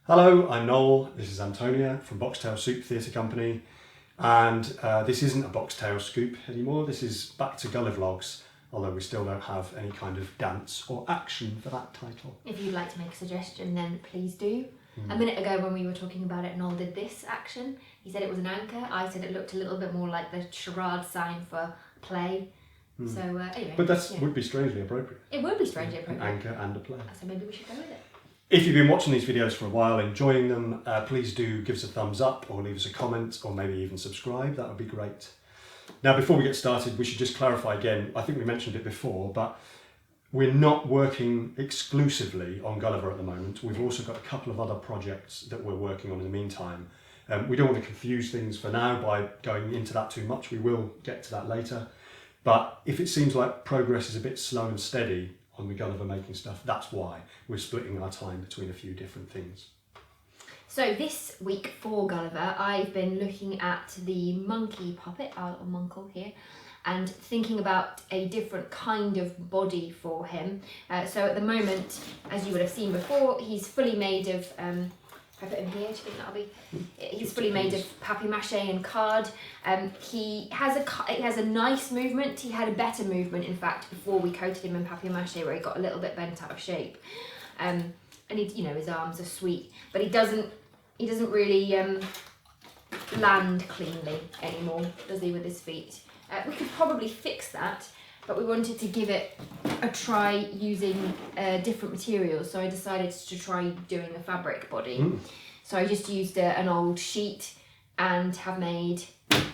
Hello, I'm Noel, this is Antonia from Boxtail Soup Theatre Company, and this isn't a Boxtail Scoop anymore, this is back to Gulliver Vlogs, although we still don't have any kind of dance or action for that title. If you'd like to make a suggestion, then please do. A minute ago when we were talking about it, Noel did this action. He said it was an anchor, I said it looked a little bit more like the charade sign for play. So anyway. But that would be strangely appropriate. It would be strangely appropriate. An anchor and a play. So maybe we should go with it. If you've been watching these videos for a while, enjoying them, please do give us a thumbs up or leave us a comment or maybe even subscribe, that would be great. Now before we get started, we should just clarify again, I think we mentioned it before, but we're not working exclusively on Gulliver at the moment. We've also got a couple of other projects that we're working on in the meantime. We don't want to confuse things for now by going into that too much. We will get to that later. But if it seems like progress is a bit slow and steady on the Gulliver making stuff, that's why we're splitting our time between a few different things. So this week for Gulliver, I've been looking at the monkey puppet, our little monkle here, and thinking about a different kind of body for him. So at the moment, as you would have seen before, he's fully made of, if I put him here, do you think that'll be? He's fully made of papier-mâché and card. He has a nice movement. He had a better movement, in fact, before we coated him in papier-mâché, where he got a little bit bent out of shape. And he, his arms are sweet, but he doesn't really land cleanly anymore, does he, with his feet? We could probably fix that, but we wanted to give it a try using different materials, so I decided to try doing a fabric body. So I just used an old sheet and have made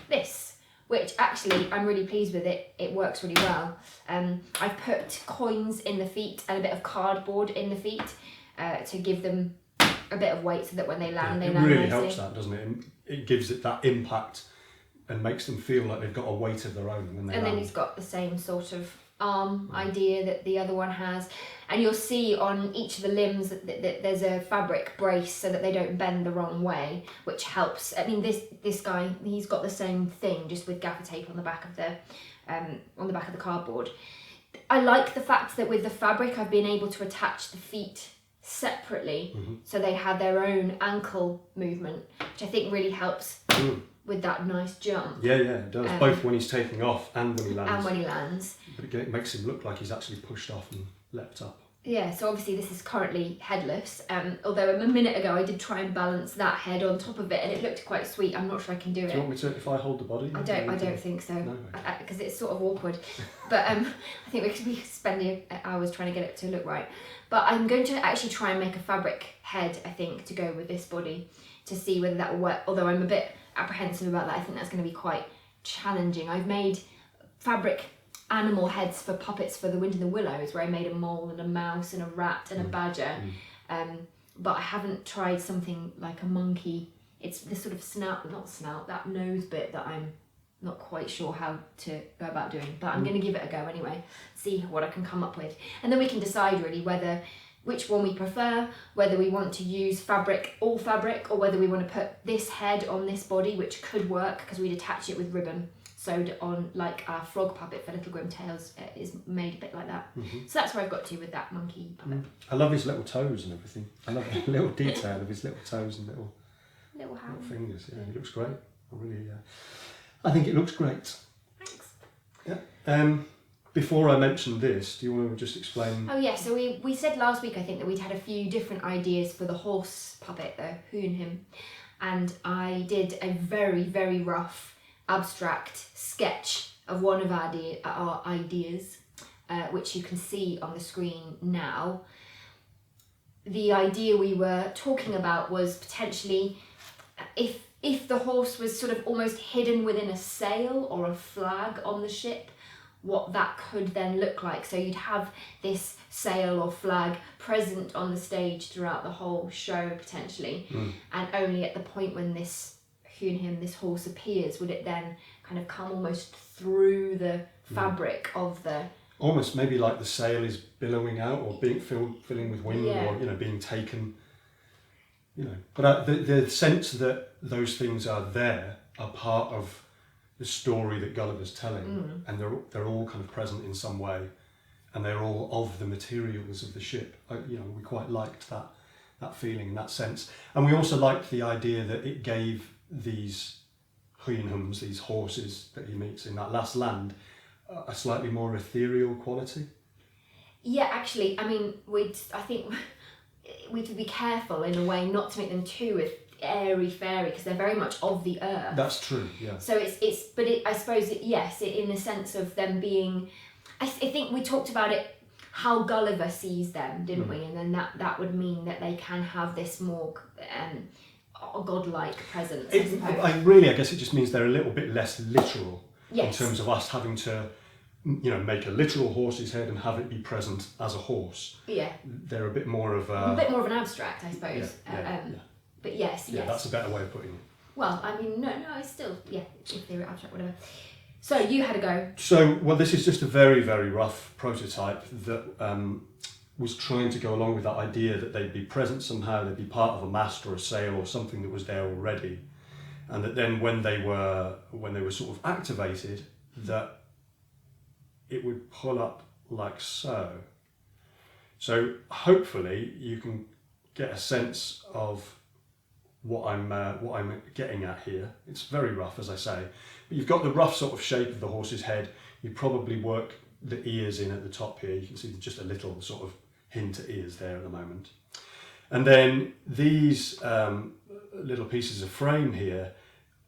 this, which actually I'm really pleased with it. It works really well. I've put coins in the feet and a bit of cardboard in the feet to give them a bit of weight so that when they land, they land nicely. It really helps that, doesn't it? It gives it that impact and makes them feel like they've got a weight of their own when they land. And then he's got the same sort of arm idea that the other one has. And you'll see on each of the limbs that there's a fabric brace so that they don't bend the wrong way, which helps. I mean, this guy, he's got the same thing, just with gaffer tape on the back of the cardboard. I like the fact that with the fabric, I've been able to attach the feet separately, so they have their own ankle movement, which I think really helps with that nice jump. Yeah, it does. Both when he's taking off and when he lands. But it makes him look like he's actually pushed off and leapt up. Yeah, so obviously this is currently headless, although a minute ago I did try and balance that head on top of it and it looked quite sweet. I'm not sure I can do it. Do you want me to, if I hold the body? I don't think so, no. Because it's sort of awkward. But I think we could be spending hours trying to get it to look right. But I'm going to actually try and make a fabric head, I think, to go with this body to see whether that will work. Although I'm a bit apprehensive about that, I think that's going to be quite challenging. I've made fabric animal heads for puppets for the Wind in the Willows, where I made a mole and a mouse and a rat and a badger. But I haven't tried something like a monkey. It's the sort of that nose bit that I'm not quite sure how to go about doing, but I'm going to give it a go anyway, see what I can come up with. And then we can decide really which one we prefer, whether we want to use all fabric, or whether we want to put this head on this body, which could work because we'd attach it with ribbon sewed on, like our frog puppet for Little Grim Tales is made a bit like that. So that's where I've got to with that monkey puppet. I love his little toes and everything. I love the little detail of his little toes and little fingers. Yeah, he looks great. I think it looks great. Thanks. Yeah. Before I mention this, do you want to just explain? Oh yeah, so we said last week, I think, that we'd had a few different ideas for the horse puppet, the Houyhnhnm, and I did a very, very rough abstract sketch of one of our ideas, which you can see on the screen now. The idea we were talking about was potentially if the horse was sort of almost hidden within a sail or a flag on the ship, what that could then look like. So you'd have this sail or flag present on the stage throughout the whole show potentially, and only at the point when this Houyhnhnm, this horse, appears, would it then kind of come almost through the fabric of the... Almost maybe like the sail is billowing out or being filling with wind, or being taken, But the sense that those things are there are part of the story that Gulliver's telling, and they're all kind of present in some way, and they're all of the materials of the ship. We quite liked that feeling and that sense. And we also liked the idea that it gave these Houyhnhnms, these horses that he meets in that last land, a slightly more ethereal quality. Yeah, actually, I mean, I think we have to be careful in a way not to make them too airy fairy, because they're very much of the earth. That's true, yeah. So I suppose in the sense of them being, I think we talked about it, how Gulliver sees them, didn't we? And then that would mean that they can have this more godlike presence. I guess it just means they're a little bit less literal. Yes. In terms of us having to, make a literal horse's head and have it be present as a horse. Yeah. They're a bit more of a bit more of an abstract, I suppose. Yeah. But yes. Yeah, that's a better way of putting it. Well, I mean, no, it's still, if they were abstract, whatever. So you had a go. So, this is just a very, very rough prototype that was trying to go along with that idea that they'd be present somehow, they'd be part of a mast or a sail or something that was there already, and that then when they were sort of activated, that it would pull up like so. So hopefully you can get a sense of what I'm getting at here. It's very rough, as I say, but you've got the rough sort of shape of the horse's head. You probably work the ears in at the top here. You can see just a little sort of hint at ears there at the moment. And then these little pieces of frame here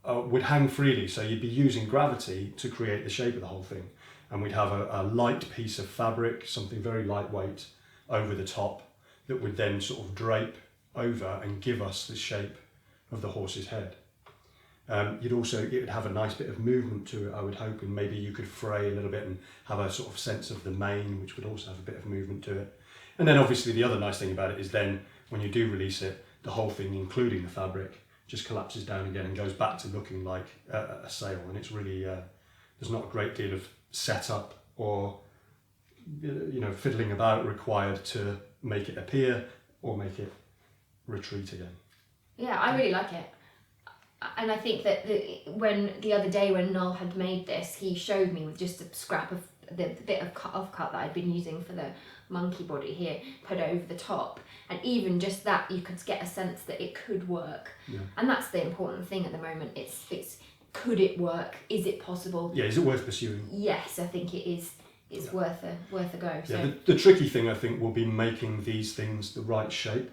would hang freely, so you'd be using gravity to create the shape of the whole thing. And we'd have a light piece of fabric, something very lightweight, over the top that would then sort of drape over and give us the shape of the horse's head. It would have a nice bit of movement to it, I would hope, and maybe you could fray a little bit and have a sort of sense of the mane, which would also have a bit of movement to it. And then obviously the other nice thing about it is then when you do release it, the whole thing, including the fabric, just collapses down again and goes back to looking like a sail. And it's really, there's not a great deal of setup or fiddling about required to make it appear or make it retreat again. Yeah, I really like it. And I think that the other day when Noel had made this, he showed me with just a scrap of the bit of cut that I'd been using for the monkey body here, put over the top, and even just that, you could get a sense that it could work. Yeah. And that's the important thing at the moment. It's could it work? Is it possible? Yeah, is it worth pursuing? Yes, I think it is. It's worth a go. So. Yeah, the tricky thing I think will be making these things the right shape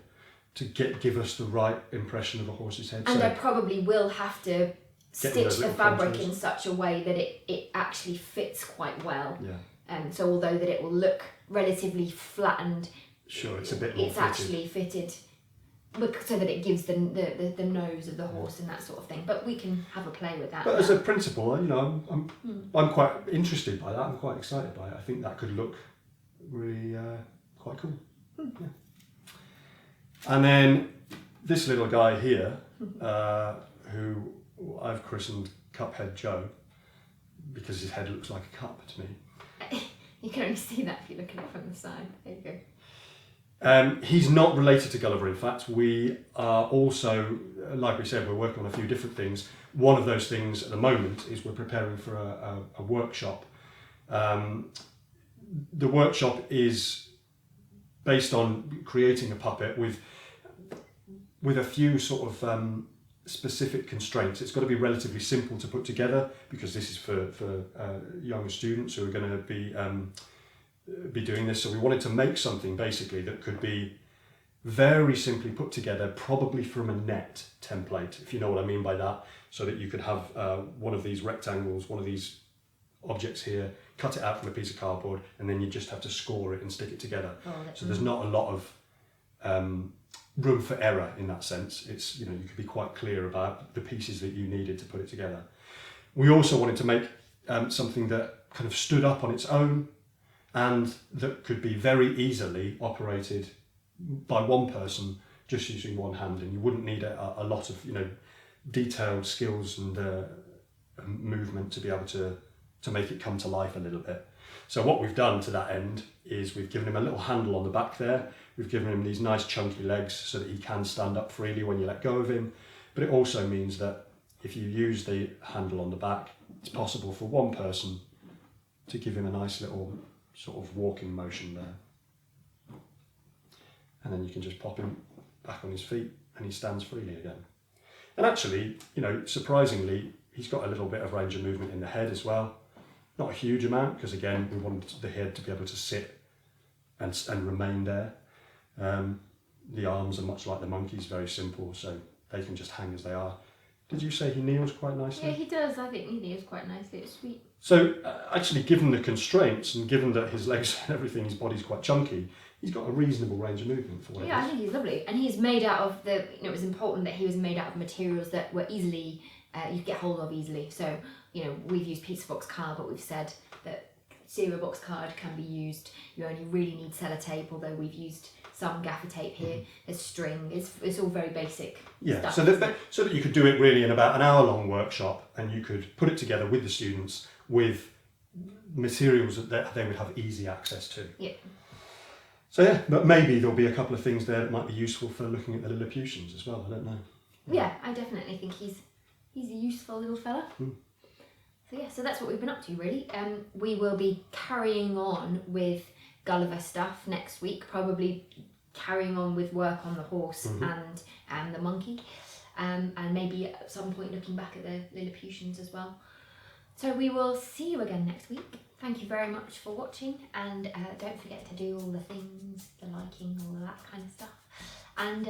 to give us the right impression of a horse's head. And so I probably will have to stitch the fabric in such a way that it actually fits quite well. Yeah. So although that it will look relatively flattened, sure, it's a bit more fitted. Actually fitted so that it gives the nose of the horse and that sort of thing. But we can have a play with that. But as a principle, I'm quite interested by that. I'm quite excited by it. I think that could look really quite cool. Yeah. And then this little guy here, who I've christened Cuphead Joe, because his head looks like a cup to me. You can only see that if you look at it from the side. There you go. He's not related to Gulliver, in fact. We are also, like we said, we're working on a few different things. One of those things at the moment is we're preparing for a workshop. The workshop is based on creating a puppet with a few sort of specific constraints. It's got to be relatively simple to put together because this is for young students who are going to be doing this. So we wanted to make something basically that could be very simply put together, probably from a net template, if you know what I mean by that, so that you could have one of these rectangles, one of these objects here, cut it out from a piece of cardboard, and then you just have to score it and stick it together. So there's not a lot of room for error in that sense. It's, you could be quite clear about the pieces that you needed to put it together. We also wanted to make something that kind of stood up on its own and that could be very easily operated by one person just using one hand, and you wouldn't need a lot of detailed skills and movement to be able to make it come to life a little bit. So what we've done to that end is we've given him a little handle on the back there. We've given him these nice chunky legs so that he can stand up freely when you let go of him. But it also means that if you use the handle on the back, it's possible for one person to give him a nice little sort of walking motion there. And then you can just pop him back on his feet and he stands freely again. And actually, surprisingly, he's got a little bit of range of movement in the head as well. Not a huge amount, because again, we wanted the head to be able to sit and remain there. The arms are much like the monkey's, very simple, so they can just hang as they are. Did you say he kneels quite nicely? Yeah, he does. I think he kneels quite nicely. It's sweet. So actually, given the constraints and given that his legs and everything, his body's quite chunky, he's got a reasonable range of movement for what Yeah, I think he's lovely. And he's made out of it was important that he was made out of materials that were easily, you could get hold of easily. So, we've used pizza box card, but we've said that cereal box card can be used. You only really need sellotape, although we've used some gaffer tape here. There's string. It's all very basic stuff. So that you could do it really in about an hour-long workshop, and you could put it together with the students with materials that they would have easy access to. Yeah. So yeah, but maybe there'll be a couple of things there that might be useful for looking at the Lilliputians as well. I don't know. Yeah, I definitely think he's a useful little fella. So that's what we've been up to really. We will be carrying on with Gulliver stuff next week, probably carrying on with work on the horse and the monkey, and maybe at some point looking back at the Lilliputians as well. So we will see you again next week. Thank you very much for watching, and don't forget to do all the things, the liking, all of that kind of stuff. And